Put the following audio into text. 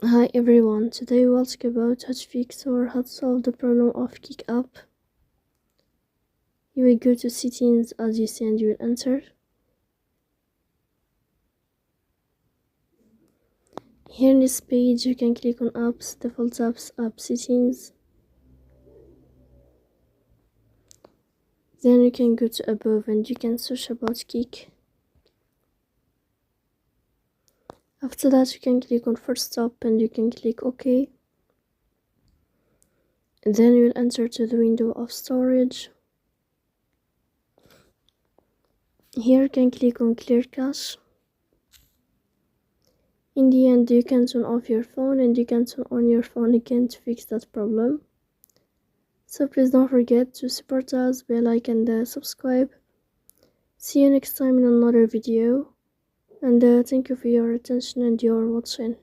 Hi everyone, today we'll talk about how to fix or how to solve the problem of kick up. You will go to settings as you see and you will enter. Here in this page you can click on apps, default apps, app settings. Then you can go to above and you can search about Kik. After that you can click on first stop and you can click OK. And then you will enter to the window of storage. Here you can click on clear cache. In the end you can turn off your phone and you can turn on your phone again to fix that problem. So please don't forget to support us by like and subscribe. See you next time in another video, and thank you for your attention and your watching.